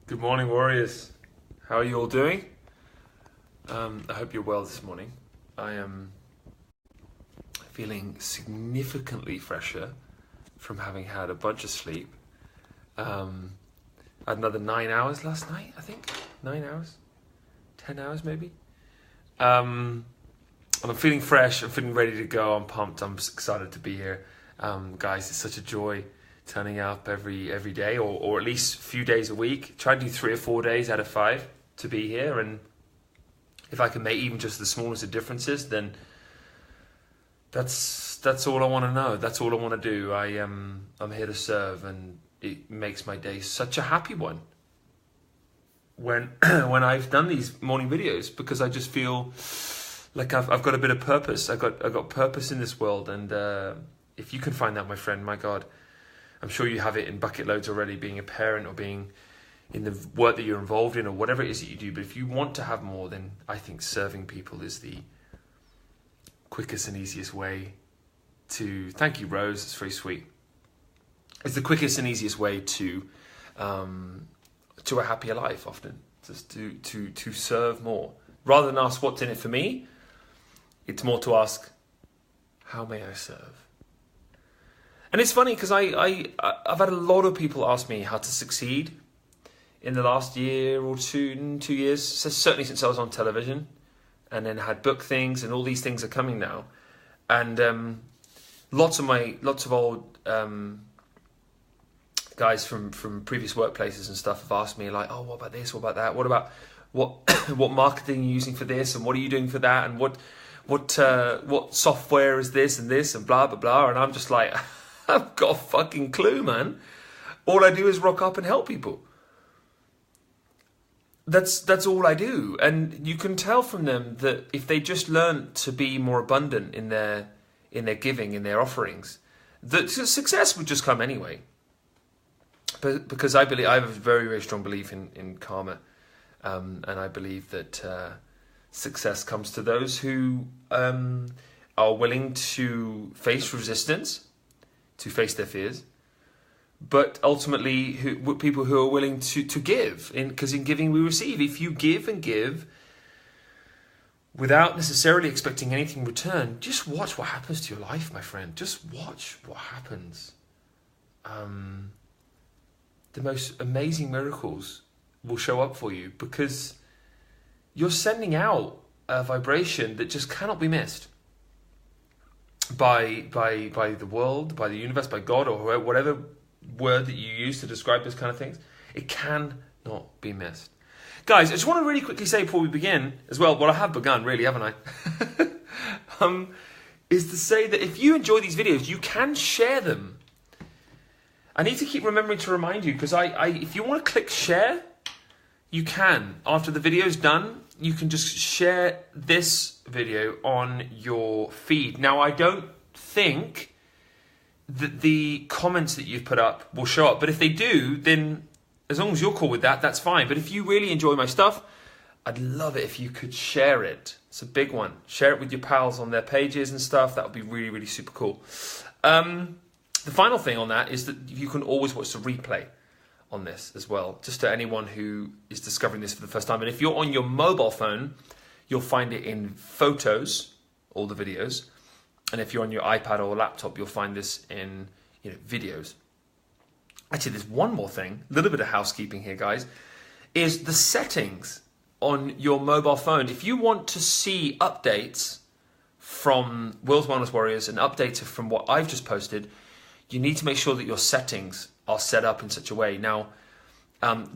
Good morning, warriors. How are you all doing? I hope you're well this morning. I am feeling significantly fresher from having had a bunch of sleep. I had another 9 hours last night, I think. 9 hours? 10 hours maybe? And I'm feeling fresh. I'm feeling ready to go. I'm pumped. I'm excited to be here. Guys, it's such a joy turning up every day or at least a few days a week. Try to do 3 or 4 days out of 5 to be here, and if I can make even just the smallest of differences, then that's all I want to know. That's all I want to do. I'm here to serve, and it makes my day such a happy one when when I've done these morning videos, because I just feel like I've got a bit of purpose. I've got purpose in this world, and if you can find that, my friend, my God, I'm sure you have it in bucket loads already, being a parent or being in the work that you're involved in or whatever it is that you do. But if you want to have more, then I think serving people is the quickest and easiest way to... Thank you, Rose. It's very sweet. It's the quickest and easiest way to a happier life, often. Just to serve more. Rather than ask what's in it for me, it's more to ask, how may I serve? And it's funny because I've had a lot of people ask me how to succeed in the last year or 2 years. So certainly since I was on television, and then had book things, and all these things are coming now. And lots of old guys from previous workplaces and stuff have asked me, like, oh, what about this? What about that? What about what marketing are you using for this? And what are you doing for that? And what software is this and this and blah blah blah? And I'm just like, I've got a fucking clue, man. All I do is rock up and help people. That's all I do. And you can tell from them that if they just learn to be more abundant in their giving, in their offerings, that success would just come anyway. But because I have a very, very strong belief in karma, and I believe that success comes to those who are willing to face resistance, to face their fears, but ultimately people who are willing to give, because in giving we receive. If you give and give without necessarily expecting anything in return, just watch what happens to your life, my friend. Just watch what happens. The most amazing miracles will show up for you, because you're sending out a vibration that just cannot be missed by the world, by the universe, by God, or whatever word that you use to describe those kind of things. It cannot be missed. Guys, I just want to really quickly say before we begin as well, I have begun really, haven't I? Is to say that if you enjoy these videos, you can share them. I need to keep remembering to remind you, because if you want to click share, you can. After the video's done, you can just share this video on your feed. Now, I don't think that the comments that you've put up will show up, but if they do, then as long as you're cool with that, that's fine. But if you really enjoy my stuff, I'd love it if you could share it. It's a big one. Share it with your pals on their pages and stuff. That would be really, really super cool. The final thing on that is that you can always watch the replay on this as well, just to anyone who is discovering this for the first time. And if you're on your mobile phone, you'll find it in photos, all the videos. And if you're on your iPad or laptop, you'll find this in videos. Actually, there's one more thing, a little bit of housekeeping here, guys, is the settings on your mobile phone. If you want to see updates from Will's Wellness Warriors and updates from what I've just posted, you need to make sure that your settings are set up in such a way. Now,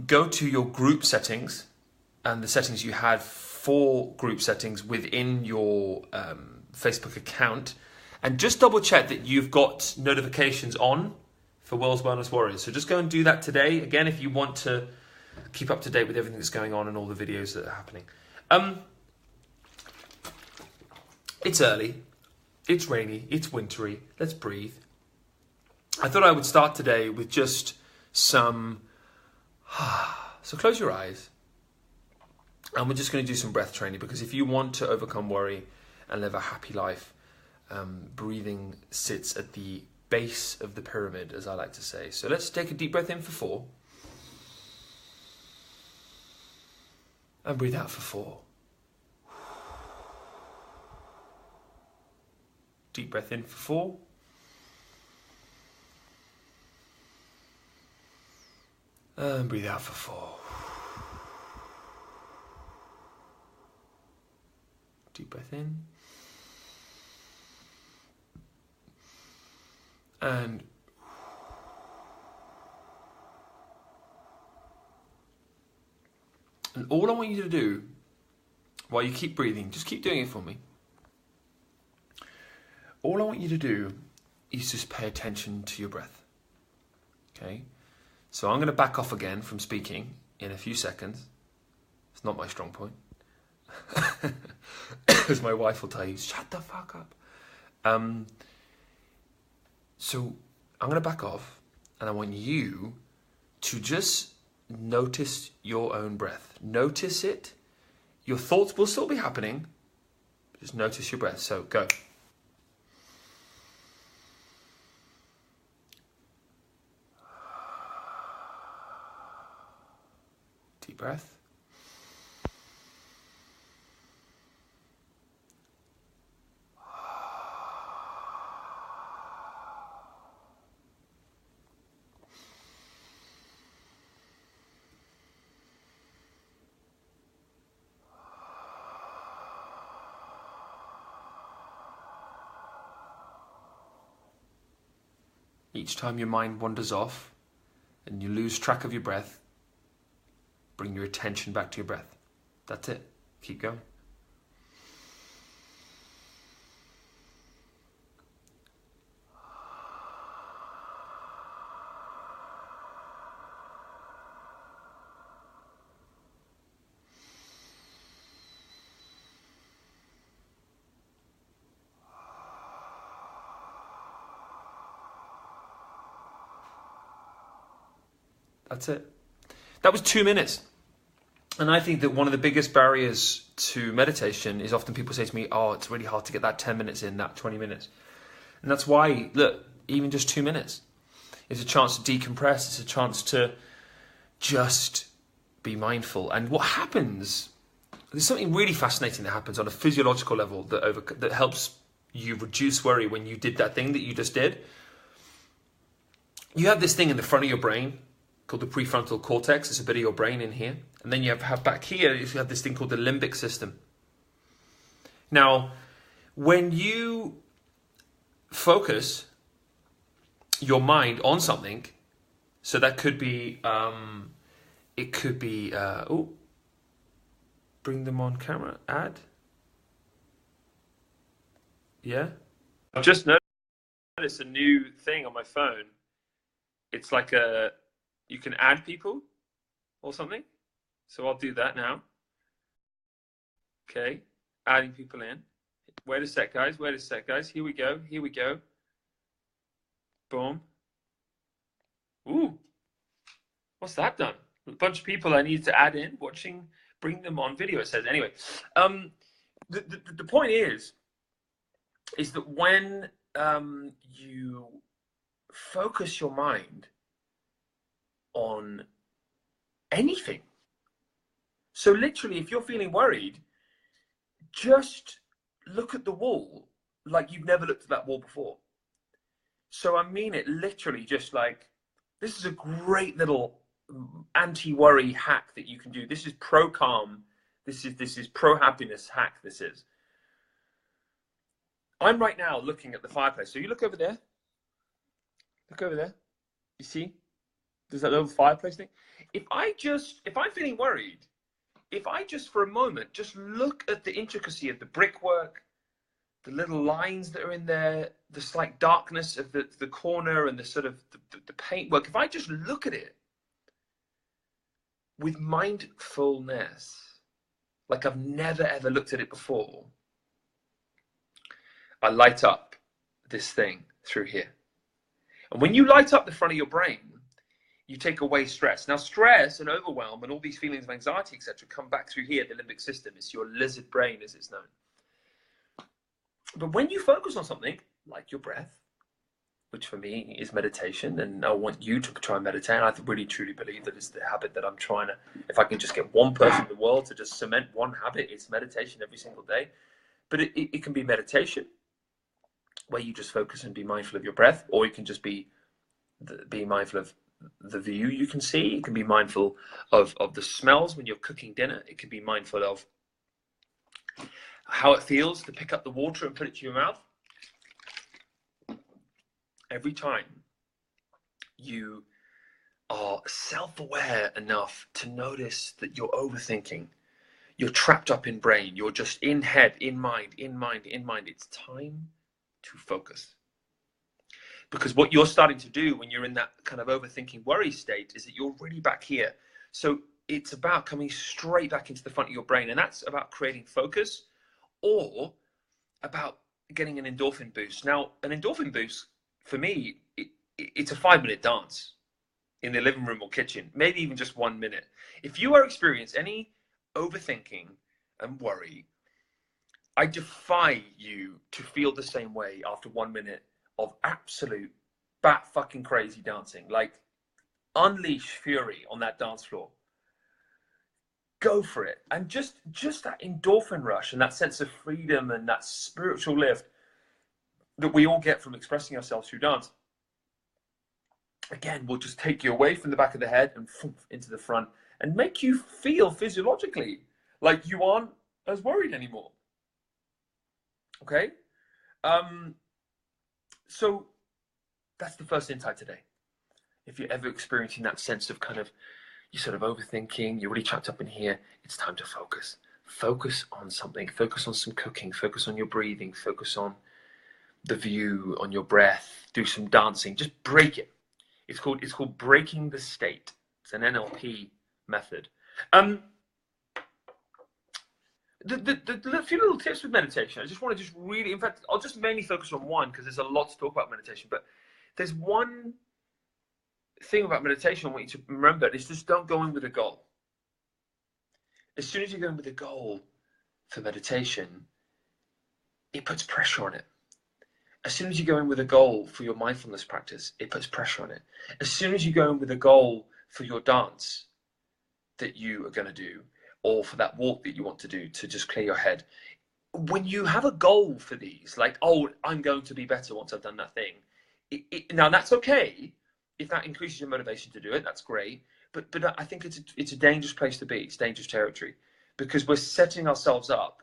go to your group settings and the settings you had for group settings within your Facebook account, and just double check that you've got notifications on for Will's Wellness Warriors. So just go and do that today. Again, if you want to keep up to date with everything that's going on and all the videos that are happening. It's early, it's rainy, it's wintry. Let's breathe. I thought I would start today with just some... So close your eyes. And we're just going to do some breath training, because if you want to overcome worry and live a happy life, breathing sits at the base of the pyramid, as I like to say. So let's take a deep breath in for 4. And breathe out for 4. Deep breath in for 4. And breathe out for 4. Deep breath in. And all I want you to do, while you keep breathing, just keep doing it for me. All I want you to do is just pay attention to your breath. Okay? So I'm going to back off again from speaking in a few seconds. It's not my strong point. As my wife will tell you, shut the fuck up. So I'm going to back off, and I want you to just notice your own breath. Notice it. Your thoughts will still be happening. Just notice your breath. So go. Deep breath. Each time your mind wanders off and you lose track of your breath, bring your attention back to your breath. That's it. Keep going. That's it. That was 2 minutes. And I think that one of the biggest barriers to meditation is often people say to me, oh, it's really hard to get that 10 minutes in, that 20 minutes. And that's why, look, even just 2 minutes is a chance to decompress. It's a chance to just be mindful. And what happens, there's something really fascinating that happens on a physiological level that helps you reduce worry when you did that thing that you just did. You have this thing in the front of your brain called the prefrontal cortex. It's a bit of your brain in here. And then you have back here, you have this thing called the limbic system. Now, when you focus your mind on something, so that could be, it could be, bring them on camera, add. Yeah. I've just noticed a new thing on my phone. It's like you can add people or something. So I'll do that now. Okay, adding people in. Wait a sec, guys. Here we go. Boom. Ooh, what's that done? A bunch of people I need to add in, watching, bring them on video, it says. Anyway, the point is that when you focus your mind on anything, so literally, if you're feeling worried, just look at the wall like you've never looked at that wall before. So I mean it literally, just like, this is a great little anti-worry hack that you can do. This is pro-calm. This is pro-happiness hack, this is. I'm right now looking at the fireplace. So you look over there. Look over there. You see? There's that little fireplace thing. If I'm feeling worried, if I just for a moment just look at the intricacy of the brickwork, the little lines that are in there, the slight darkness of the corner and the sort of the paintwork, if I just look at it with mindfulness, like I've never ever looked at it before, I light up this thing through here. And when you light up the front of your brain, you take away stress. Now, stress and overwhelm and all these feelings of anxiety, etc., come back through here, the limbic system. It's your lizard brain, as it's known. But when you focus on something like your breath, which for me is meditation, and I want you to try and meditate. And I really truly believe that it's the habit that I'm trying to, if I can just get one person in the world to just cement one habit, it's meditation every single day. But it can be meditation where you just focus and be mindful of your breath, or you can just be mindful of the view you can see. It can be mindful of the smells when you're cooking dinner. It can be mindful of how it feels to pick up the water and put it to your mouth. Every time you are self-aware enough to notice that you're overthinking, you're trapped up in brain, you're just in head, in mind, it's time to focus. Because what you're starting to do when you're in that kind of overthinking worry state is that you're really back here. So it's about coming straight back into the front of your brain, and that's about creating focus or about getting an endorphin boost. Now, an endorphin boost, for me, it's a 5-minute dance in the living room or kitchen, maybe even just 1 minute. If you are experiencing any overthinking and worry, I defy you to feel the same way after 1 minute of absolute bat fucking crazy dancing. Like, unleash fury on that dance floor. Go for it. And just that endorphin rush and that sense of freedom and that spiritual lift that we all get from expressing ourselves through dance, again, will just take you away from the back of the head and into the front and make you feel physiologically like you aren't as worried anymore. Okay? So that's the first insight today. If you're ever experiencing that sense of kind of, you're sort of overthinking, you're really trapped up in here, it's time to focus. Focus on something. Focus on some cooking. Focus on your breathing. Focus on the view, on your breath. Do some dancing. Just break it. It's called breaking the state. It's an NLP method. The few little tips with meditation. I just want to in fact, I'll just mainly focus on one because there's a lot to talk about meditation. But there's one thing about meditation I want you to remember is just don't go in with a goal. As soon as you go in with a goal for meditation, it puts pressure on it. As soon as you go in with a goal for your mindfulness practice, it puts pressure on it. As soon as you go in with a goal for your dance that you are going to do, or for that walk that you want to do to just clear your head, when you have a goal for these, like, oh, I'm going to be better once I've done that thing, now that's okay. If that increases your motivation to do it, that's great. But I think it's a dangerous place to be. It's dangerous territory because we're setting ourselves up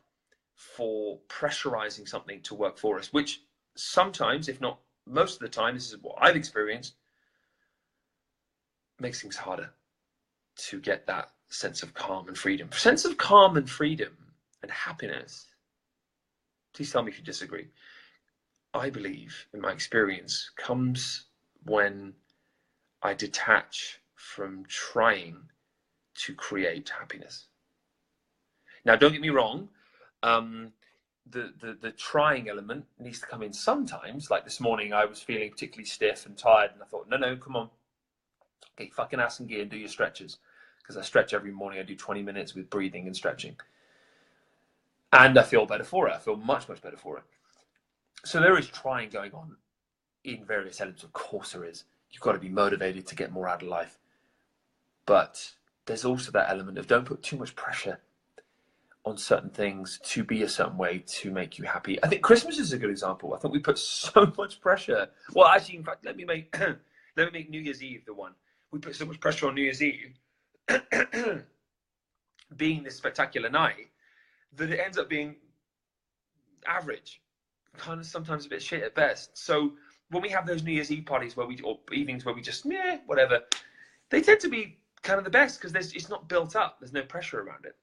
for pressurizing something to work for us, which sometimes, if not most of the time, this is what I've experienced, makes things harder to get that sense of calm and freedom. Sense of calm and freedom and happiness, please tell me if you disagree, I believe, in my experience, comes when I detach from trying to create happiness. Now, don't get me wrong, the trying element needs to come in sometimes. Like this morning, I was feeling particularly stiff and tired, and I thought, no, come on, get your fucking ass in gear and do your stretches. Because I stretch every morning. I do 20 minutes with breathing and stretching. And I feel better for it. I feel much, much better for it. So there is trying going on in various elements. Of course there is. You've got to be motivated to get more out of life. But there's also that element of don't put too much pressure on certain things to be a certain way to make you happy. I think Christmas is a good example. I think we put so much pressure. Well, actually, in fact, let me make New Year's Eve the one. We put so much pressure on New Year's Eve being this spectacular night that it ends up being average, kind of sometimes a bit shit at best. So when we have those New Year's Eve parties or evenings where we just whatever, they tend to be kind of the best because it's not built up. There's no pressure around it.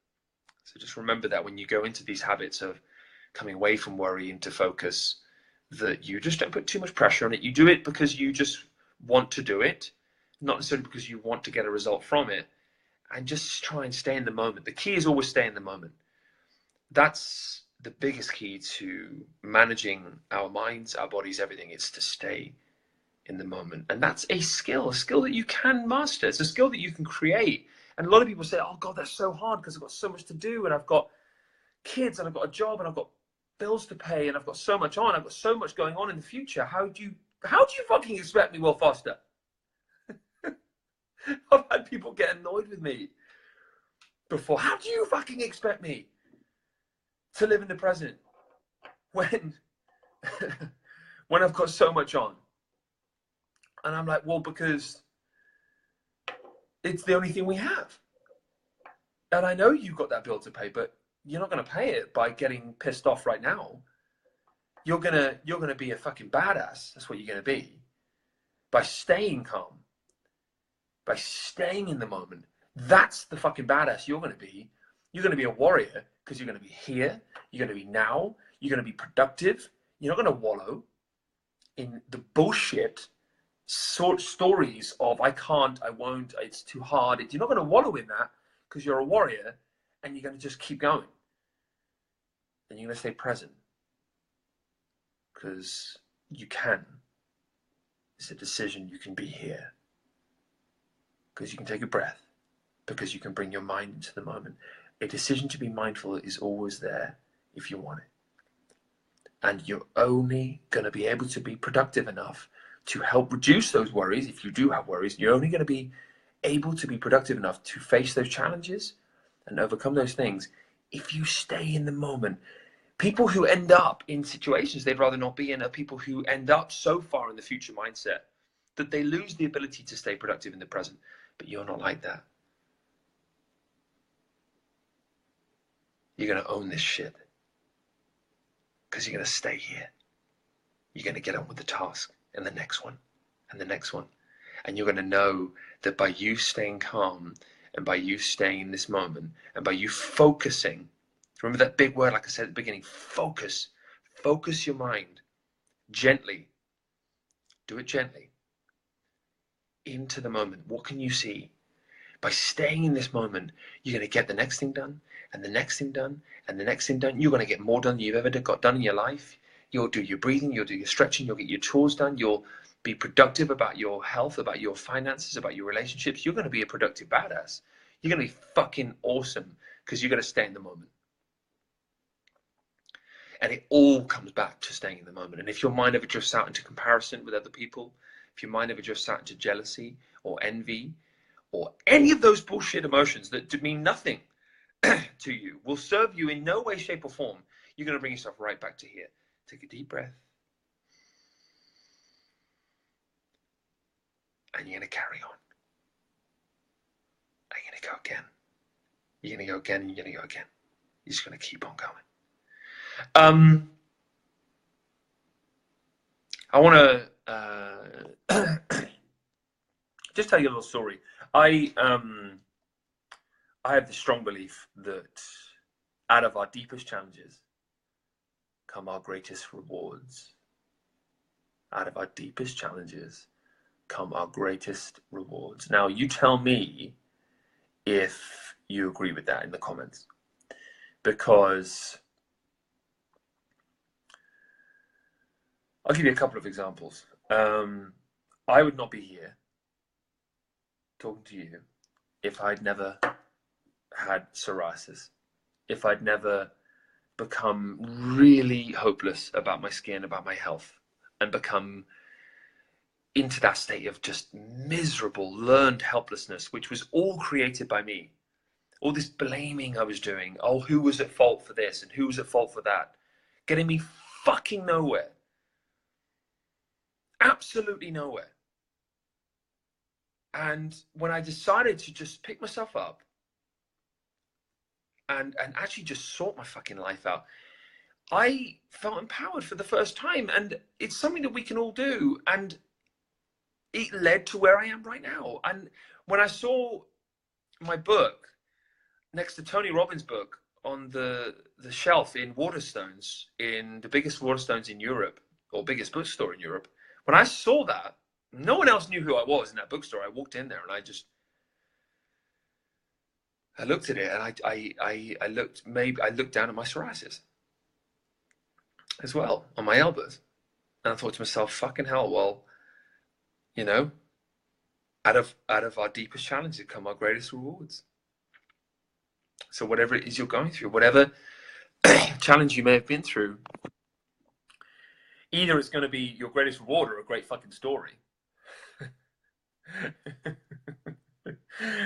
So just remember that when you go into these habits of coming away from worry into focus, that you just don't put too much pressure on it. You do it because you just want to do it, not necessarily because you want to get a result from it. And just try and stay in the moment. The key is always stay in the moment. That's the biggest key to managing our minds, our bodies, everything. It's to stay in the moment. And that's a skill that you can master. It's a skill that you can create. And a lot of people say, oh God, that's so hard because I've got so much to do and I've got kids and I've got a job and I've got bills to pay and I've got so much on. I've got so much going on in the future. How do you How do you fucking expect me, Will Foster? I've had people get annoyed with me before. How do you fucking expect me to live in the present when when I've got so much on? And I'm like, well, because it's the only thing we have. And I know you've got that bill to pay, but you're not going to pay it by getting pissed off right now. You're gonna be a fucking badass. That's what you're gonna be. By staying calm. By staying in the moment. That's the fucking badass you're gonna be. You're gonna be a warrior because you're gonna be here. You're gonna be now. You're gonna be productive. You're not gonna wallow in the bullshit stories of I can't, I won't, it's too hard. You're not gonna wallow in that because you're a warrior and you're gonna just keep going. And you're gonna stay present. Because you can. It's a decision. You can be here. Because you can take a breath. Because you can bring your mind into the moment. A decision to be mindful is always there if you want it. And you're only going to be able to be productive enough to help reduce those worries. If you do have worries, you're only going to be able to be productive enough to face those challenges and overcome those things if you stay in the moment. People who end up in situations they'd rather not be in are people who end up so far in the future mindset that they lose the ability to stay productive in the present. But you're not like that. You're going to own this shit. Because you're going to stay here. You're going to get on with the task and the next one and the next one. And you're going to know that by you staying calm and by you staying in this moment and by you focusing. Remember that big word, like I said at the beginning, focus. Focus your mind gently. Do it gently. Into the moment. What can you see? By staying in this moment, you're going to get the next thing done, and the next thing done, and the next thing done. You're going to get more done than you've ever got done in your life. You'll do your breathing, you'll do your stretching, you'll get your chores done, you'll be productive about your health, about your finances, about your relationships. You're going to be a productive badass. You're going to be fucking awesome because you're going to stay in the moment. And it all comes back to staying in the moment. And if your mind ever drifts out into comparison with other people, if your mind ever drifts out into jealousy or envy or any of those bullshit emotions that mean nothing to you, will serve you in no way, shape, or form, you're going to bring yourself right back to here. Take a deep breath. And you're going to carry on. And you're going to go again. You're going to go again and you're going to go again. You're just going to keep on going. I want to just tell you a little story. I have the strong belief that out of our deepest challenges come our greatest rewards. Out of our deepest challenges come our greatest rewards. Now, you tell me if you agree with that in the comments, because I'll give you a couple of examples. I would not be here talking to you if I'd never had psoriasis, if I'd never become really hopeless about my skin, about my health, and become into that state of just miserable, learned helplessness, which was all created by me. All this blaming I was doing. Oh, who was at fault for this and who was at fault for that? Getting me fucking nowhere. Absolutely nowhere. And when I decided to just pick myself up and actually just sort my fucking life out, I felt empowered for the first time. And it's something that we can all do. And it led to where I am right now. And when I saw my book next to Tony Robbins' book on the shelf in Waterstones, in the biggest Waterstones in Europe, or biggest bookstore in Europe, when I saw that, no one else knew who I was in that bookstore. I walked in there and I looked at it and I looked down at my psoriasis as well on my elbows. And I thought to myself, fucking hell, well, you know, out of our deepest challenges come our greatest rewards. So whatever it is you're going through, whatever challenge you may have been through, either it's going to be your greatest reward or a great fucking story.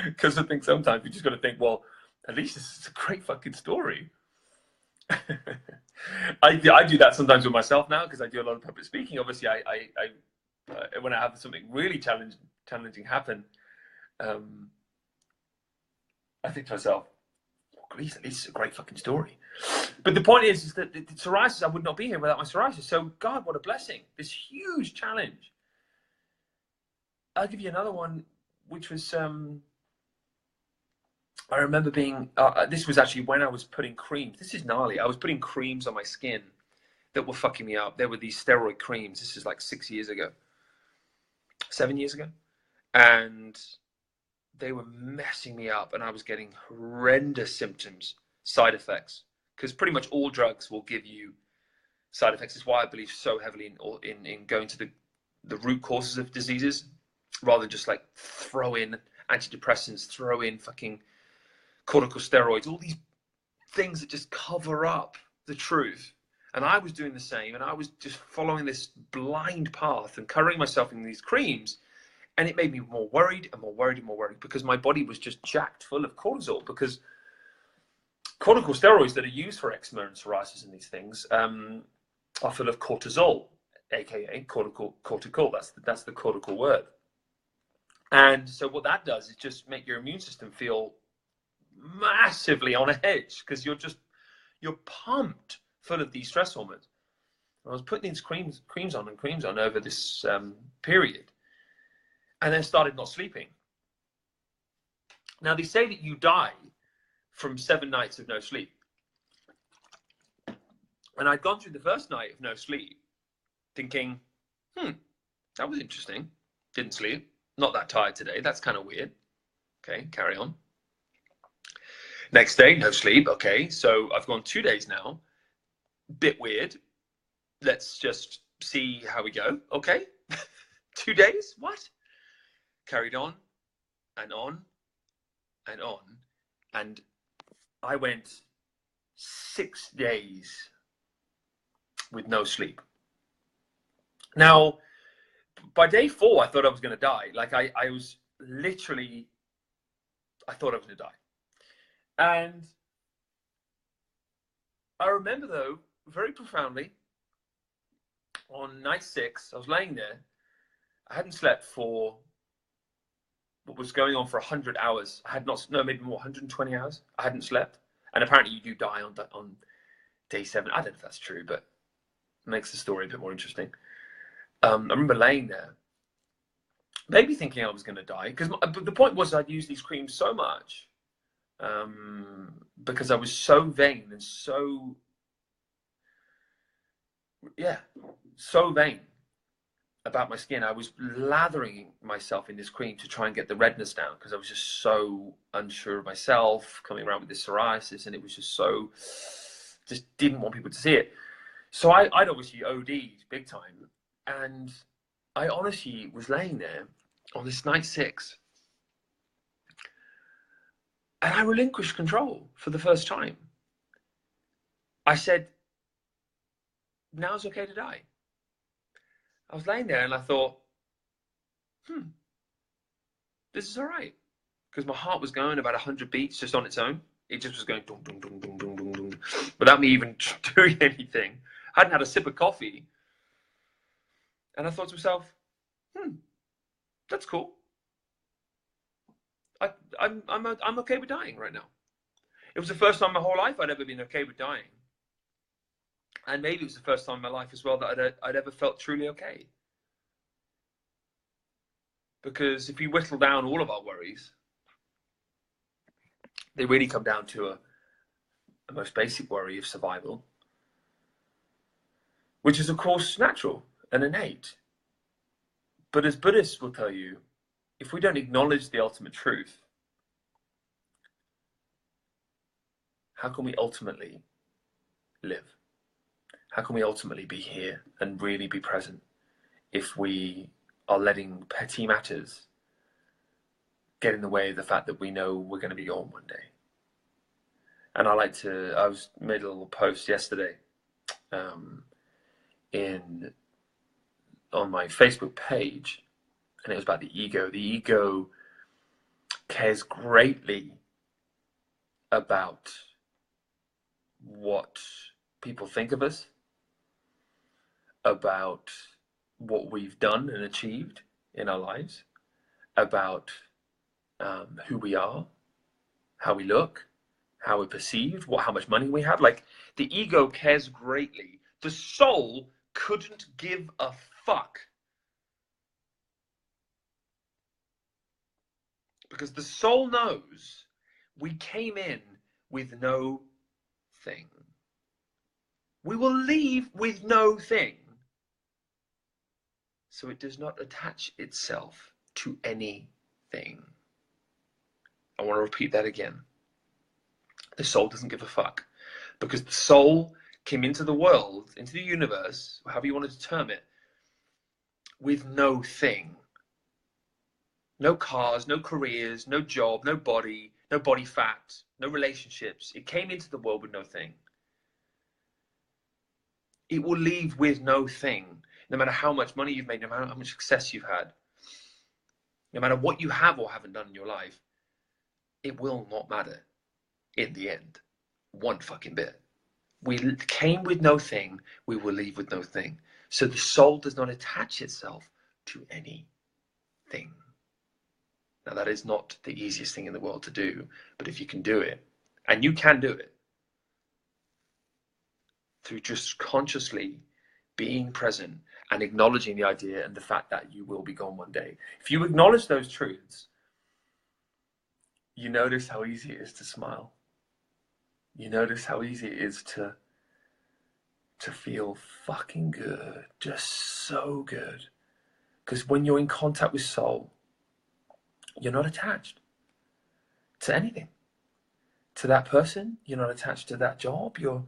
Because I think sometimes you just got to think, well, at least this is a great fucking story. I do that sometimes with myself now because I do a lot of public speaking. Obviously, I when I have something really challenging happen, I think to myself, oh, at least it's a great fucking story. But the point is that the psoriasis, I would not be here without my psoriasis. So God, what a blessing! This huge challenge. I'll give you another one, which was I remember being. This was actually when I was putting creams. This is gnarly. I was putting creams on my skin that were fucking me up. There were these steroid creams. This is like 7 years ago, and they were messing me up, and I was getting horrendous symptoms, side effects, because pretty much all drugs will give you side effects. It's why I believe so heavily in going to the root causes of diseases, rather than just like throw in antidepressants, throw in fucking corticosteroids, all these things that just cover up the truth. And I was doing the same, and I was just following this blind path and covering myself in these creams. And it made me more worried and more worried and more worried because my body was just jacked full of cortisol, because corticosteroids that are used for eczema and psoriasis and these things are full of cortisol, aka cortical. That's the cortical word. And so what that does is just make your immune system feel massively on edge because you're pumped full of these stress hormones. I was putting these creams on over this period, and then started not sleeping. Now they say that you die from 7 nights of no sleep, and I'd gone through the first night of no sleep, thinking, that was interesting. Didn't sleep. Not that tired today. That's kind of weird. Okay, carry on. Next day, no sleep. Okay, so I've gone 2 days now. Bit weird. Let's just see how we go. Okay, 2 days? What? Carried on and on and on. And I went 6 days with no sleep. Now, by day 4, I thought I was going to die. Like I was literally, I thought I was going to die. And I remember, though, very profoundly, on night 6, I was laying there. I hadn't slept for what was going on for 100 hours. I had not, no, maybe more, 120 hours. I hadn't slept. And apparently you do die on day 7. I don't know if that's true, but it makes the story a bit more interesting. I remember laying there, maybe thinking I was going to die, because the point was I'd used these creams so much because I was so vain and so vain about my skin. I was lathering myself in this cream to try and get the redness down because I was just so unsure of myself, coming around with this psoriasis, and it was just didn't want people to see it. So I'd obviously OD'd big time. And I honestly was laying there on this night 6, and I relinquished control for the first time. I said, now's okay to die. I was laying there and I thought, this is all right. Because my heart was going about 100 beats just on its own. It just was going dum, dum, dum, dum, dum, dum, dum, without me even doing anything. I hadn't had a sip of coffee. And I thought to myself, that's cool. I'm okay with dying right now. It was the first time in my whole life I'd ever been okay with dying. And maybe it was the first time in my life as well that I'd ever felt truly okay. Because if you whittle down all of our worries, they really come down to a most basic worry of survival, which is, of course, natural and innate. But as Buddhists will tell you, if we don't acknowledge the ultimate truth, how can we ultimately live? How can we ultimately be here and really be present if we are letting petty matters get in the way of the fact that we know we're going to be gone one day? And I made a little post yesterday in my Facebook page, and it was about the ego. The ego cares greatly about what people think of us, about what we've done and achieved in our lives, about who we are, how we look, how we're perceived, how much money we have. Like, the ego cares greatly. The soul couldn't give a fuck. Because the soul knows we came in with no thing. We will leave with no thing. So it does not attach itself to anything. I want to repeat that again. The soul doesn't give a fuck. Because the soul came into the world, into the universe, however you want to term it, with no thing. No cars, no careers, no job, no body fat, no relationships. It came into the world with no thing. It will leave with no thing, no matter how much money you've made, no matter how much success you've had, no matter what you have or haven't done in your life. It will not matter in the end, one fucking bit. We came with no thing, we will leave with no thing. So the soul does not attach itself to anything. Now, that is not the easiest thing in the world to do, but if you can do it, and you can do it, through just consciously being present and acknowledging the idea and the fact that you will be gone one day. If you acknowledge those truths, you notice how easy it is to smile. You notice how easy it is to feel fucking good, just so good. Because when you're in contact with soul, you're not attached to anything. To that person, you're not attached to that job, you're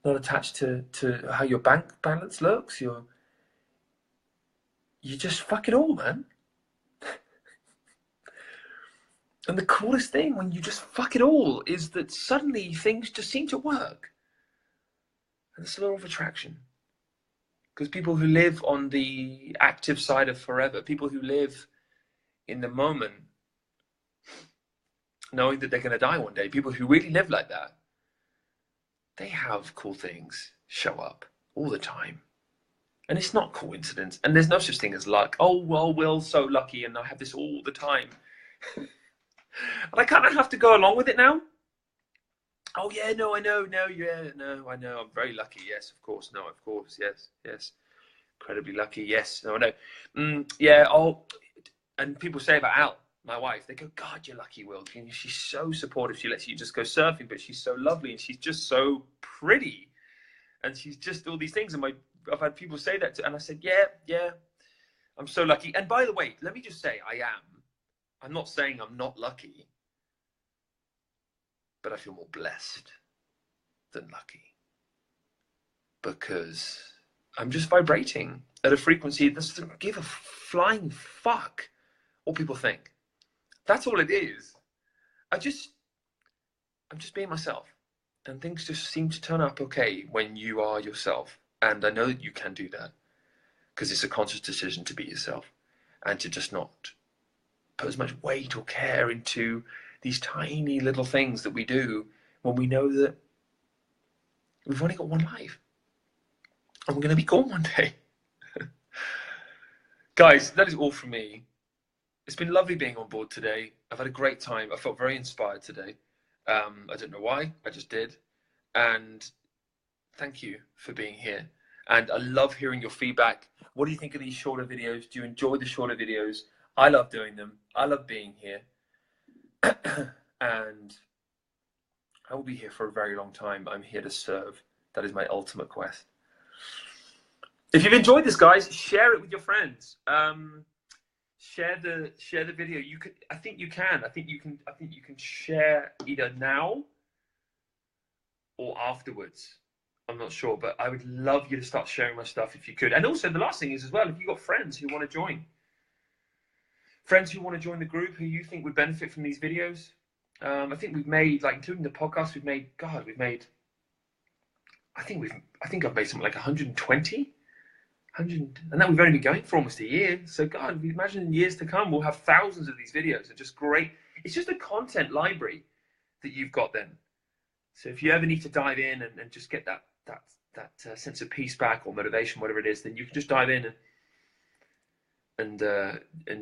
not attached to how your bank balance looks, you just fuck it all, man. And the coolest thing when you just fuck it all is that suddenly things just seem to work. And it's a law of attraction. Because people who live on the active side of forever, people who live in the moment, knowing that they're going to die one day, people who really live like that, they have cool things show up all the time. And it's not coincidence. And there's no such thing as luck. Oh, well, Will's so lucky and I have this all the time. And I kind of have to go along with it now. Oh, yeah, no, I know. No, yeah, no, I know. I'm very lucky. Yes, of course. No, of course. Yes, yes. Incredibly lucky. Yes, no, I know. Yeah, oh, and people say about Al, my wife, they go, God, you're lucky, Will. She's so supportive. She lets you just go surfing, but she's so lovely and she's just so pretty. And she's just all these things. And I've had people say that and I said, yeah, I'm so lucky. And by the way, let me just say, I am. I'm not saying I'm not lucky, but I feel more blessed than lucky because I'm just vibrating at a frequency that doesn't give a flying fuck what people think. That's all it is. I'm just being myself, and things just seem to turn up okay when you are yourself. And I know that you can do that because it's a conscious decision to be yourself and to just not put as much weight or care into these tiny little things that we do when we know that we've only got one life and we're going to be gone one day. Guys, that is all from me. It's been lovely being on board today. I've had a great time. I felt very inspired today. I don't know why, I just did. And thank you for being here. And I love hearing your feedback. What do you think of these shorter videos? Do you enjoy the shorter videos? I love doing them. I love being here. And I will be here for a very long time. I'm here to serve. That is my ultimate quest. If you've enjoyed this, guys, share it with your friends. Share the video. You could. I think you can. I think you can share either now or afterwards. I'm not sure, but I would love you to start sharing my stuff if you could. And also, the last thing is as well, if you've got friends who want to join, the group who you think would benefit from these videos, I think we've made, like, including the podcast, I think I've made something like 120, And that we've only been going for almost a year. So God, imagine in years to come, we'll have thousands of these videos. They're just great. It's just a content library that you've got then. So if you ever need to dive in and just get that sense of peace back or motivation, whatever it is, then you can just dive in and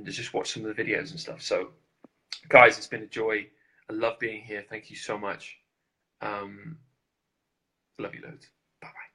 just watch some of the videos and stuff. So guys, it's been a joy. I love being here. Thank you so much. Love you loads. Bye bye.